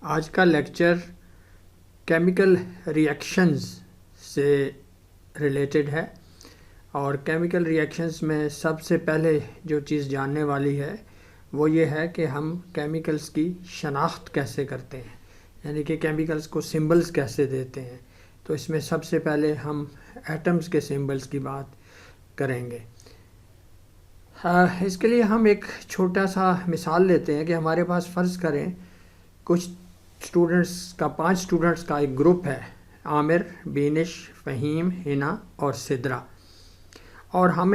آج کا lecture chemical reactions سے ریلیٹڈ ہے، اور کیمیکل ریئیکشنز میں سب سے پہلے جو چیز جاننے والی ہے وہ یہ ہے کہ ہم کیمیکلز کی شناخت کیسے کرتے ہیں، یعنی کہ کیمیکلز کو سمبلز کیسے دیتے ہیں۔ تو اس میں سب سے پہلے ہم ایٹمز کے سمبلز کی بات کریں گے۔ اس کے لیے ہم ایک چھوٹا سا مثال لیتے ہیں کہ ہمارے پاس فرض کریں کچھ پانچ اسٹوڈنٹس کا ایک گروپ ہے، عامر، بینش، فہیم، ہنا اور سدرا، اور ہم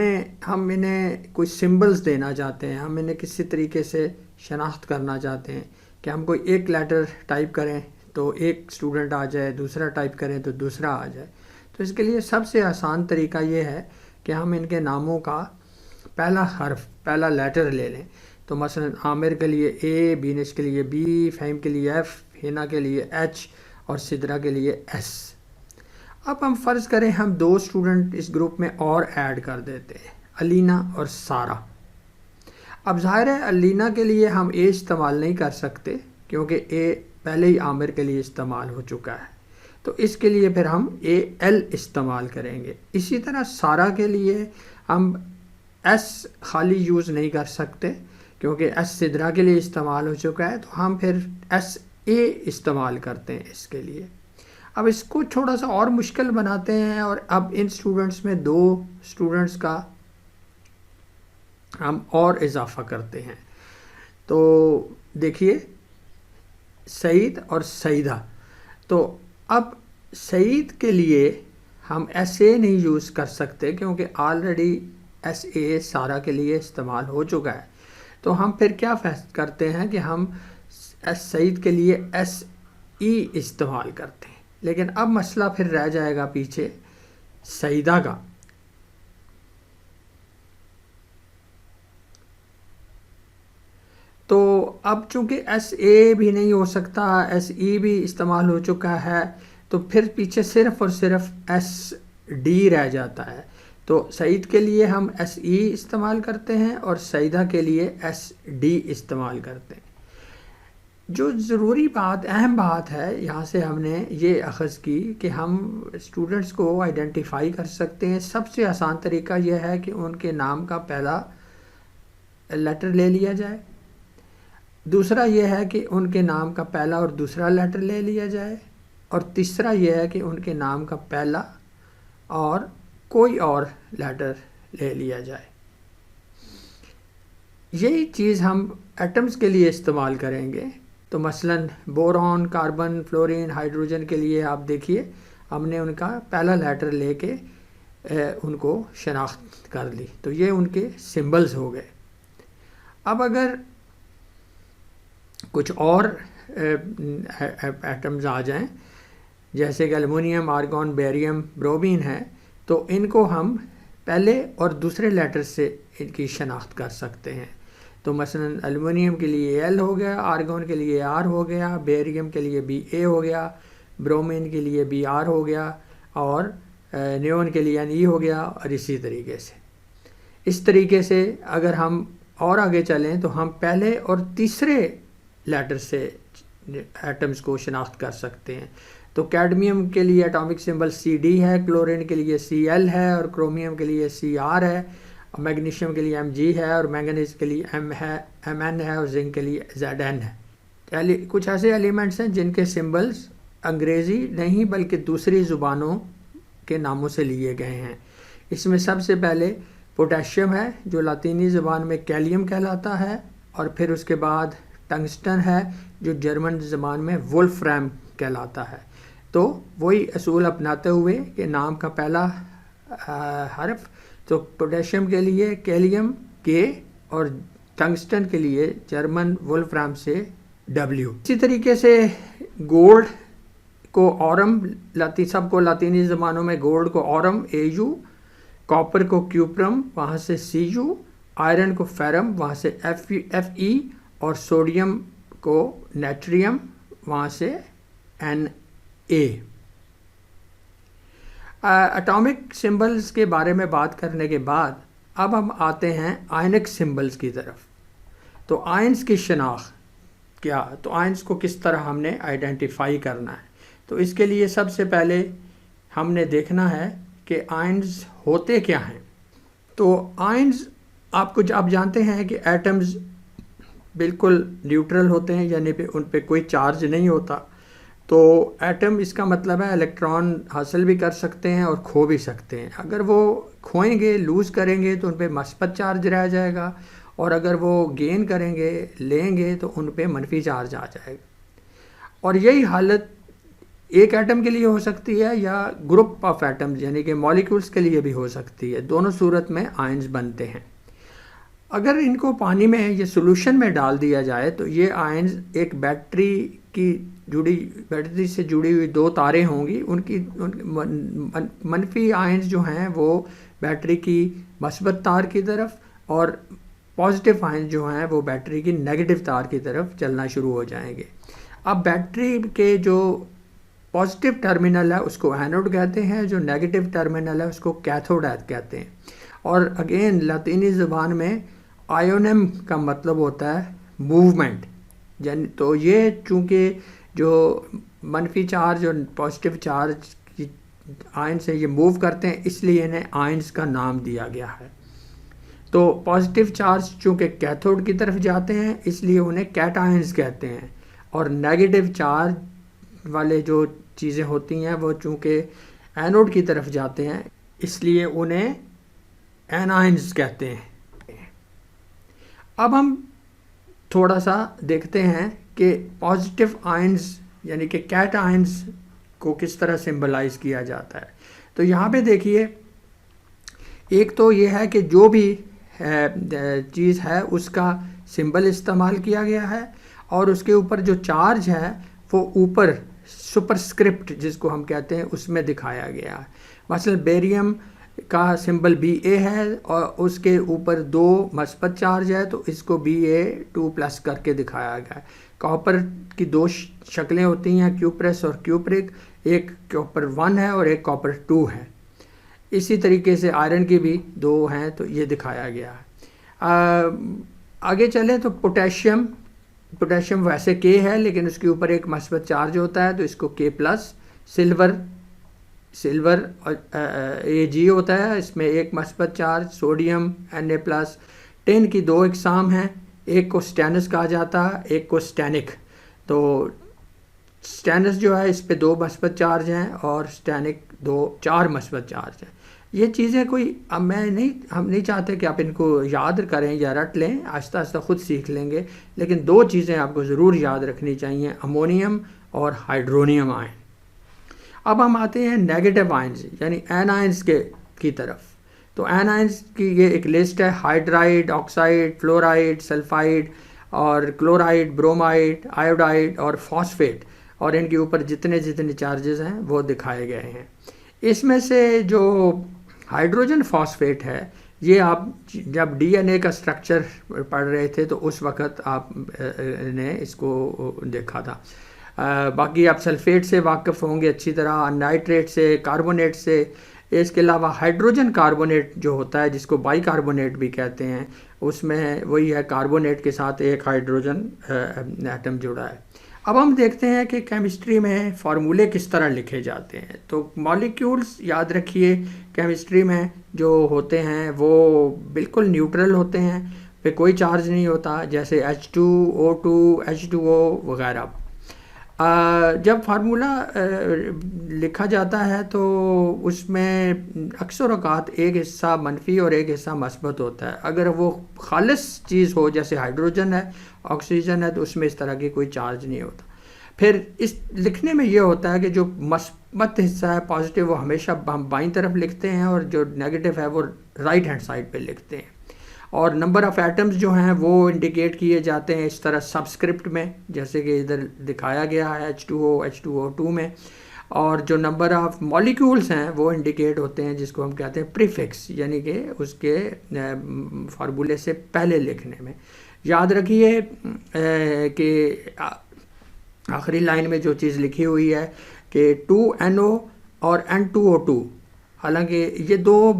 انہیں کچھ سمبلز دینا چاہتے ہیں، ہم انہیں کسی طریقے سے شناخت کرنا چاہتے ہیں کہ ہم کوئی ایک لیٹر ٹائپ کریں تو ایک اسٹوڈنٹ آ جائے، دوسرا ٹائپ کریں تو دوسرا آ جائے۔ تو اس کے لیے سب سے آسان طریقہ یہ ہے کہ ہم ان کے ناموں کا پہلا حرف، پہلا لیٹر لے لیں۔ تو مثلا عامر کے لیے اے، بینش کے لیے بی، فہیم کے لیے ایف، ہنا کے لیے ایچ اور سدرا کے لیے ایس۔ اب ہم فرض کریں ہم دو اسٹوڈنٹ اس گروپ میں اور ایڈ کر دیتے ہیں، علینا اور سارا۔ اب ظاہر ہے علینا کے لیے ہم اے استعمال نہیں کر سکتے کیونکہ اے پہلے ہی عامر کے لیے استعمال ہو چکا ہے، تو اس کے لیے پھر ہم اے ایل استعمال کریں گے۔ اسی طرح سارا کے لیے ہم ایس خالی یوز نہیں کر سکتے کیونکہ ایس سدرا کے لیے استعمال ہو چکا ہے، تو ہم پھر ایس اے استعمال کرتے ہیں اس کے لیے۔ اب اس کو تھوڑا سا اور مشکل بناتے ہیں، اور اب ان اسٹوڈنٹس میں دو اسٹوڈنٹس کا ہم اور اضافہ کرتے ہیں۔ تو دیکھیے سعید اور سعیدہ، تو اب سعید کے لیے ہم ایس اے نہیں یوز کر سکتے کیونکہ آلریڈی ایس اے سارا کے لیے استعمال ہو چکا ہے، تو ہم پھر کیا کرتے ہیں کہ ہم سعید کے لیے ایس ای استعمال کرتے ہیں۔ لیکن اب مسئلہ پھر رہ جائے گا پیچھے سعیدہ کا۔ تو اب چونکہ ایس اے بھی نہیں ہو سکتا، ایس ای بھی استعمال ہو چکا ہے، تو پھر پیچھے صرف اور صرف ایس ڈی رہ جاتا ہے۔ تو سعید کے لیے ہم ایس ای استعمال کرتے ہیں اور سعیدہ کے لیے ایس ڈی استعمال کرتے ہیں۔ جو ضروری بات، اہم بات ہے، یہاں سے ہم نے یہ اخذ کی کہ ہم اسٹوڈنٹس کو آئیڈینٹیفائی کر سکتے ہیں۔ سب سے آسان طریقہ یہ ہے کہ ان کے نام کا پہلا لیٹر لے لیا جائے، دوسرا یہ ہے کہ ان کے نام کا پہلا اور دوسرا لیٹر لے لیا جائے، اور تیسرا یہ ہے کہ ان کے نام کا پہلا اور کوئی اور لیٹر لے لیا جائے۔ یہی چیز ہم ایٹمز کے لیے استعمال کریں گے۔ تو مثلا بورون، کاربن، فلورین، ہائیڈروجن کے لیے آپ دیکھیے ہم نے ان کا پہلا لیٹر لے کے ان کو شناخت کر لی، تو یہ ان کے سمبلز ہو گئے۔ اب اگر کچھ اور ایٹمز آ جائیں جیسے کہ ایلومینیم، آرگون، بیریم، برومین ہے، تو ان کو ہم پہلے اور دوسرے لیٹر سے ان کی شناخت کر سکتے ہیں۔ تو مثلا ایلومینیم کے لیے ایل ہو گیا، آرگون کے لیے آر ہو گیا، بیریم کے لیے بی اے ہو گیا، برومین کے لیے بی آر ہو گیا، اور نیون کے لیے این ای ہو گیا، اور اسی طریقے سے۔ اس طریقے سے اگر ہم اور آگے چلیں تو ہم پہلے اور تیسرے لیٹر سے ایٹمز کو شناخت کر سکتے ہیں۔ تو کیڈمیم کے لیے اٹامک سمبل سی ڈی ہے، کلورین کے لیے سی ایل ہے، اور کرومیم کے لیے سی آر ہے، اور میگنیشیم کے لیے ایم جی ہے، اور مینگنیز کے لیے ایم این ہے، اور زنک کے لیے زیڈ این ہے۔ کچھ ایسے ایلیمنٹس ہیں جن کے سمبلز انگریزی نہیں بلکہ دوسری زبانوں کے ناموں سے لیے گئے ہیں۔ اس میں سب سے پہلے پوٹاشیم ہے جو لاطینی زبان میں کیلیم کہلاتا ہے، اور پھر اس کے بعد ٹنگسٹن ہے جو جرمن زبان میں وولفریم کہلاتا ہے۔ تو وہی اصول اپناتے ہوئے کہ نام کا پہلا حرف، تو پوٹاشیم کے لیے کیلیم کے، اور ٹنگسٹن کے لیے جرمن وولفریم سے ڈبلیو۔ اسی طریقے سے گولڈ کو اورم، سب کو لاطینی زبانوں میں گولڈ کو اورم اے یو، کاپر کو کیوپرم وہاں سے سی یو، آئرن کو فیرم وہاں سے ایف ای، اور سوڈیم کو نیٹریم وہاں سے این اے۔ اٹامک سمبلز کے بارے میں بات کرنے کے بعد اب ہم آتے ہیں آئنک سمبلز کی طرف۔ تو آئنز کی شناخت کیا، تو آئنز کو کس طرح ہم نے آئیڈینٹیفائی کرنا ہے. تو اس کے لیے سب سے پہلے ہم نے دیکھنا ہے کہ آئنز ہوتے کیا ہیں. تو آئنز آپ جانتے ہیں کہ ایٹمز بالکل نیوٹرل ہوتے ہیں، یعنی ان پہ کوئی چارج نہیں ہوتا. تو ایٹم اس کا مطلب ہے الیکٹران حاصل بھی کر سکتے ہیں اور کھو بھی سکتے ہیں. اگر وہ کھوئیں گے، لوز کریں گے تو ان پہ مثبت چارج رہ جائے گا، اور اگر وہ گین کریں گے، لیں گے، تو ان پہ منفی چارج آ جائے گا. اور یہی حالت ایک ایٹم کے لیے ہو سکتی ہے یا گروپ آف ایٹمز یعنی کہ مالیکولز کے لیے بھی ہو سکتی ہے. دونوں صورت میں آئنز بنتے ہیں. اگر ان کو پانی میں یا سولوشن میں ڈال دیا جائے تو یہ آئنز ایک بیٹری سے جڑی ہوئی دو تاریں ہوں گی. ان کی منفی آئنز جو ہیں وہ بیٹری کی مثبت تار کی طرف، اور پازیٹیو آئنز جو ہیں وہ بیٹری کی نیگیٹو تار کی طرف چلنا شروع ہو جائیں گے. اب بیٹری کے جو پازیٹیو ٹرمینل ہے اس کو اینوڈ کہتے ہیں، جو نیگیٹو ٹرمینل ہے اس کو کیتھوڈ کہتے ہیں. اور اگین لاطینی زبان میں آئونم کا مطلب ہوتا ہے موومنٹ. تو یہ چونکہ جو منفی چارج اور پازیٹیو چارج کی آئن سے یہ موو کرتے ہیں، اس لیے انہیں آئنز کا نام دیا گیا ہے. تو پازیٹیو چارج چونکہ کیتھوڈ کی طرف جاتے ہیں اس لیے انہیں کیٹ آئنز کہتے ہیں، اور نیگیٹو چارج والے جو چیزیں ہوتی ہیں وہ چونکہ اینوڈ کی طرف جاتے ہیں اس لیے انہیں اینائنز کہتے ہیں. اب ہم تھوڑا سا دیکھتے ہیں کہ پازیٹیو آئنز یعنی کہ کیٹ آئنز کو کس طرح سمبلائز کیا جاتا ہے. تو یہاں پہ دیکھیے، ایک تو یہ ہے کہ جو بھی چیز ہے اس کا سمبل استعمال کیا گیا ہے، اور اس کے اوپر جو چارج ہے وہ اوپر سپرسکرپٹ جس کو ہم کہتے ہیں اس میں دکھایا گیا ہے. مثلا بیریم کا سمبل بی اے ہے اور اس کے اوپر 2 مثبت چارج ہے تو اس کو Ba2+ کر کے دکھایا گیا ہے. کاپر کی 2 شکلیں ہوتی ہیں، کیوپرس اور کیوپرک، ایک کاپر 1 ہے اور ایک کاپر 2 ہے. اسی طریقے سے آئرن کی بھی 2 ہیں تو یہ دکھایا گیا ہے. آگے چلیں تو پوٹیشیم ویسے K ہے لیکن اس کے اوپر ایک مثبت چارج ہوتا ہے تو اس کو K+. سلور Ag ہوتا ہے، اس میں ایک مثبت چارج. Sodium Na+. ٹین کی 2 اقسام ہیں، ایک کو سٹینس کہا جاتا ہے، ایک کو سٹینک. تو سٹینس جو ہے اس پہ 2 مثبت چارج ہیں اور سٹینک 4 مثبت چارج ہیں. یہ چیزیں ہم نہیں چاہتے کہ آپ ان کو یاد کریں یا رٹ لیں، آہستہ آہستہ خود سیکھ لیں گے. لیکن 2 چیزیں آپ کو ضرور یاد رکھنی چاہیے، امونیم اور ہائیڈرونیم آئن. اب ہم آتے ہیں نیگیٹو آئنز یعنی این آئنز کی طرف. تو این آئنز کی یہ ایک لسٹ ہے: ہائیڈرائڈ، آکسائڈ، فلورائڈ، سلفائڈ اور کلورائڈ، برومائڈ، آیوڈائڈ اور فاسفیٹ، اور ان کے اوپر جتنے چارجز ہیں وہ دکھائے گئے ہیں. اس میں سے جو ہائیڈروجن فاسفیٹ ہے یہ آپ جب DNA کا سٹرکچر پڑھ رہے تھے تو اس وقت آپ نے اس کو دیکھا تھا. باقی آپ سلفیٹ سے واقف ہوں گے اچھی طرح، نائٹریٹ سے، کاربونیٹ سے. اس کے علاوہ ہائیڈروجن کاربونیٹ جو ہوتا ہے جس کو بائی کاربونیٹ بھی کہتے ہیں، اس میں وہی ہے کاربونیٹ کے ساتھ ایک ہائیڈروجن ایٹم جڑا ہے. اب ہم دیکھتے ہیں کہ کیمسٹری میں فارمولے کس طرح لکھے جاتے ہیں. تو مالیکیولز یاد رکھیے کیمسٹری میں جو ہوتے ہیں وہ بالکل نیوٹرل ہوتے ہیں، پہ کوئی چارج نہیں ہوتا، جیسے H2O2 H2O وغیرہ. جب فارمولہ لکھا جاتا ہے تو اس میں اکثر اوقات ایک حصہ منفی اور ایک حصہ مثبت ہوتا ہے. اگر وہ خالص چیز ہو جیسے ہائیڈروجن ہے، آکسیجن ہے، تو اس میں اس طرح کی کوئی چارج نہیں ہوتا. پھر اس لکھنے میں یہ ہوتا ہے کہ جو مثبت حصہ ہے پازیٹیو وہ ہمیشہ ہم بائیں طرف لکھتے ہیں، اور جو نیگیٹو ہے وہ رائٹ ہینڈ سائڈ پہ لکھتے ہیں. اور نمبر آف ایٹمز جو ہیں وہ انڈیکیٹ کیے جاتے ہیں اس طرح سبسکرپٹ میں، جیسے کہ ادھر دکھایا گیا ہے H2O2 میں. اور جو نمبر آف مالیکیولز ہیں وہ انڈیکیٹ ہوتے ہیں جس کو ہم کہتے ہیں پریفکس، یعنی کہ اس کے فارمولے سے پہلے لکھنے میں. یاد رکھیے کہ آخری لائن میں جو چیز لکھی ہوئی ہے کہ 2NO اور N2O2، حالانکہ یہ 2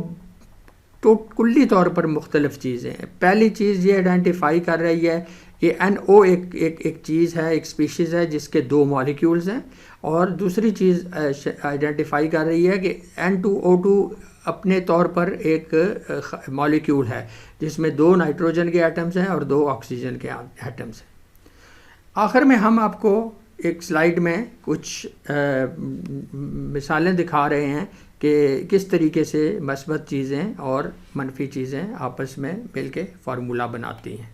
تو کلی طور پر مختلف چیزیں ہیں. پہلی چیز یہ آئیڈینٹیفائی کر رہی ہے یہ NO ایک چیز ہے، ایک اسپیشیز ہے جس کے 2 مالیکیولز ہیں، اور دوسری چیز آئیڈینٹیفائی کر رہی ہے کہ N2O2 اپنے طور پر ایک مالیکیول ہے جس میں 2 نائٹروجن کے ایٹمز ہیں اور 2 آکسیجن کے ایٹمز ہیں۔ آخر میں ہم آپ کو ایک سلائیڈ میں کچھ مثالیں دکھا رہے ہیں کہ کس طریقے سے مثبت چیزیں اور منفی چیزیں آپس میں مل کے فارمولہ بناتی ہیں۔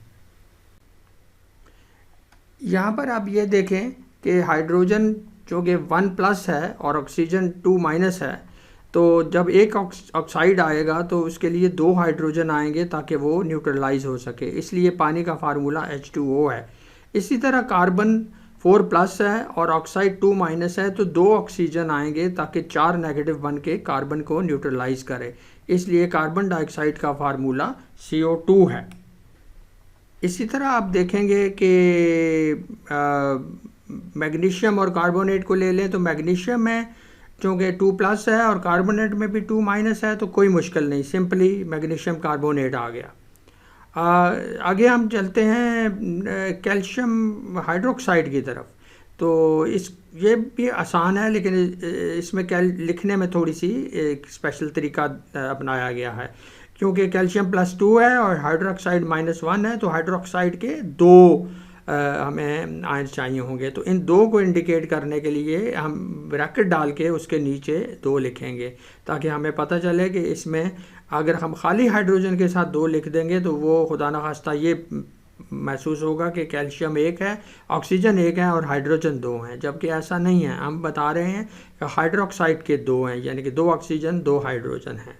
یہاں پر آپ یہ دیکھیں کہ ہائیڈروجن جو کہ 1+ ہے اور آکسیجن 2- ہے، تو جب ایک آکسائڈ آئے گا تو اس کے لیے 2 ہائیڈروجن آئیں گے تاکہ وہ نیوٹرلائز ہو سکے، اس لیے پانی کا فارمولہ H2O ہے۔ اسی طرح کاربن 4+ ہے اور آکسائڈ 2- ہے، تو 2 آکسیجن آئیں گے تاکہ 4 نیگیٹو بن کے کاربن کو نیوٹرلائز کرے، اس لیے کاربن ڈائی آکسائڈ کا فارمولہ CO2 ہے۔ اسی طرح آپ دیکھیں گے کہ میگنیشیم اور کاربونیٹ کو لے لیں تو میگنیشیم میں چونکہ 2+ ہے اور کاربونیٹ میں بھی 2- ہے، تو کوئی مشکل نہیں، سمپلی میگنیشیم کاربونیٹ آ گیا۔ آگے ہم چلتے ہیں کیلشیم ہائیڈروکسائڈ کی طرف، تو یہ بھی آسان ہے لیکن اس میں لکھنے میں تھوڑی سی ایک اسپیشل طریقہ اپنایا گیا ہے، کیونکہ کیلشیم +2 ہے اور ہائیڈروکسائڈ -1 ہے، تو ہائیڈروکسائڈ کے 2 ہمیں آئن چاہیے ہوں گے، تو ان 2 کو انڈیکیٹ کرنے کے لیے ہم بریکٹ ڈال کے اس کے نیچے 2 لکھیں گے تاکہ ہمیں پتہ چلے کہ اس میں اگر ہم خالی ہائیڈروجن کے ساتھ 2 لکھ دیں گے تو وہ خدا نخواستہ یہ محسوس ہوگا کہ کیلشیم 1 ہے، آکسیجن 1 ہے اور ہائیڈروجن 2 ہیں، جبکہ ایسا نہیں ہے۔ ہم بتا رہے ہیں کہ ہائیڈروکسائڈ کے 2 ہیں، یعنی کہ 2 آکسیجن 2 ہائیڈروجن ہیں۔